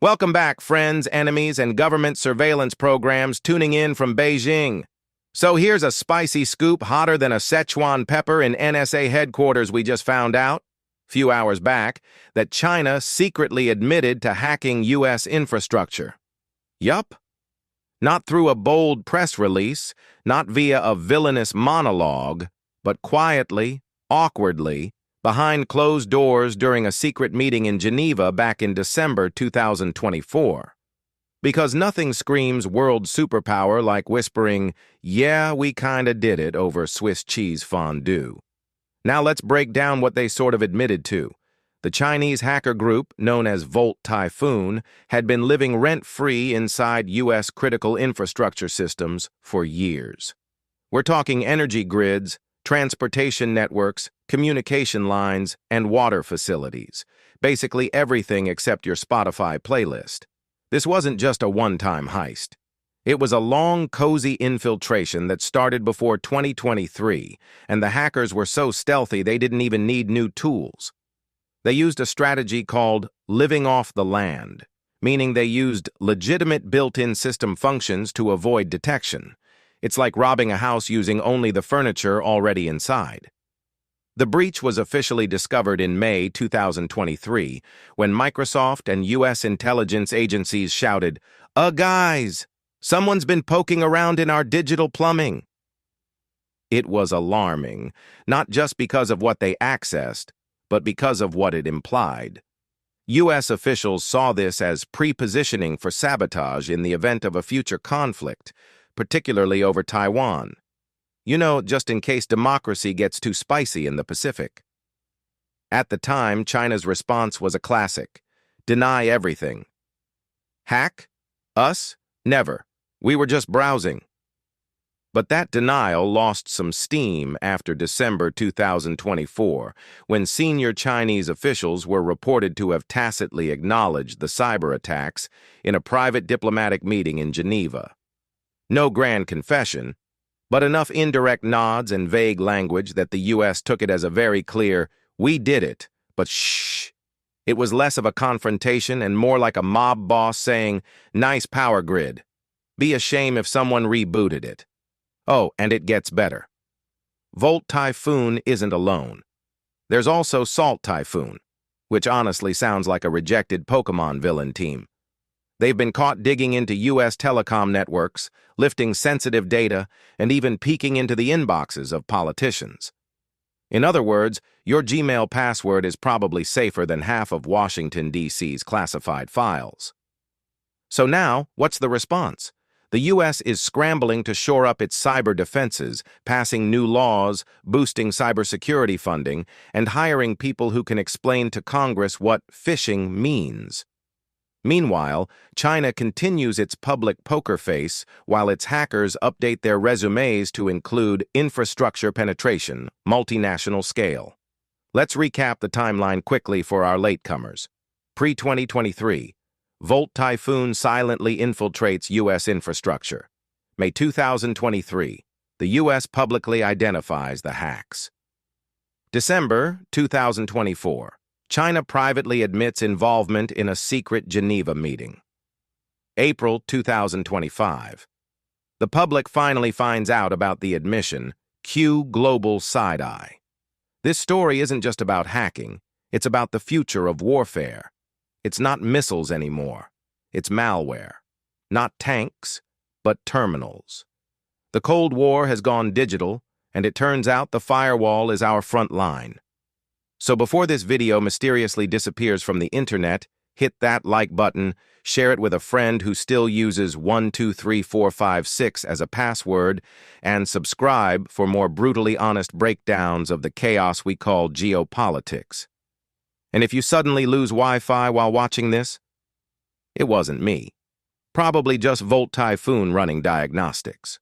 Welcome back, friends, enemies, and government surveillance programs tuning in from Beijing. So here's a spicy scoop hotter than a Szechuan pepper in NSA headquarters we just found out, a few hours back, that China secretly admitted to hacking U.S. infrastructure. Yup. Not through a bold press release, not via a villainous monologue, but quietly, awkwardly, behind closed doors during a secret meeting in Geneva back in December 2024. Because nothing screams world superpower like whispering, "Yeah, we kinda did it," over Swiss cheese fondue. Now let's break down what they sort of admitted to. The Chinese hacker group, known as Volt Typhoon, had been living rent-free inside U.S. critical infrastructure systems for years. We're talking energy grids, transportation networks, communication lines, and water facilities. Basically everything except your Spotify playlist. This wasn't just a one-time heist. It was a long, cozy infiltration that started before 2023, and the hackers were so stealthy they didn't even need new tools. They used a strategy called living off the land, meaning they used legitimate built-in system functions to avoid detection. It's like robbing a house using only the furniture already inside. The breach was officially discovered in May 2023 when Microsoft and U.S. intelligence agencies shouted, Guys! Someone's been poking around in our digital plumbing." It was alarming, not just because of what they accessed, but because of what it implied. U.S. officials saw this as pre-positioning for sabotage in the event of a future conflict, particularly over Taiwan. You know, just in case democracy gets too spicy in the Pacific. At the time, China's response was a classic: deny everything. Hack? Us? Never. We were just browsing. But that denial lost some steam after December 2024, when senior Chinese officials were reported to have tacitly acknowledged the cyberattacks in a private diplomatic meeting in Geneva. No grand confession, but enough indirect nods and vague language that the U.S. took it as a very clear, "We did it, but shh." It was less of a confrontation and more like a mob boss saying, "Nice power grid. Be a shame if someone rebooted it." Oh, and it gets better. Volt Typhoon isn't alone. There's also Salt Typhoon, which honestly sounds like a rejected Pokemon villain team. They've been caught digging into U.S. telecom networks, lifting sensitive data, and even peeking into the inboxes of politicians. In other words, your Gmail password is probably safer than half of Washington, D.C.'s classified files. So now, what's the response? The U.S. is scrambling to shore up its cyber defenses, passing new laws, boosting cybersecurity funding, and hiring people who can explain to Congress what phishing means. Meanwhile, China continues its public poker face while its hackers update their resumes to include infrastructure penetration, multinational scale. Let's recap the timeline quickly for our latecomers. Pre-2023. Volt Typhoon silently infiltrates U.S. infrastructure. May 2023. The U.S. publicly identifies the hacks. December 2024. China privately admits involvement in a secret Geneva meeting. April 2025. The public finally finds out about the admission. Cue global side-eye. This story isn't just about hacking. It's about the future of warfare. It's not missiles anymore. It's malware. Not tanks, but terminals. The Cold War has gone digital, and it turns out the firewall is our front line. So before this video mysteriously disappears from the internet, hit that like button, share it with a friend who still uses 123456 as a password, and subscribe for more brutally honest breakdowns of the chaos we call geopolitics. And if you suddenly lose Wi-Fi while watching this, it wasn't me. Probably just Volt Typhoon running diagnostics.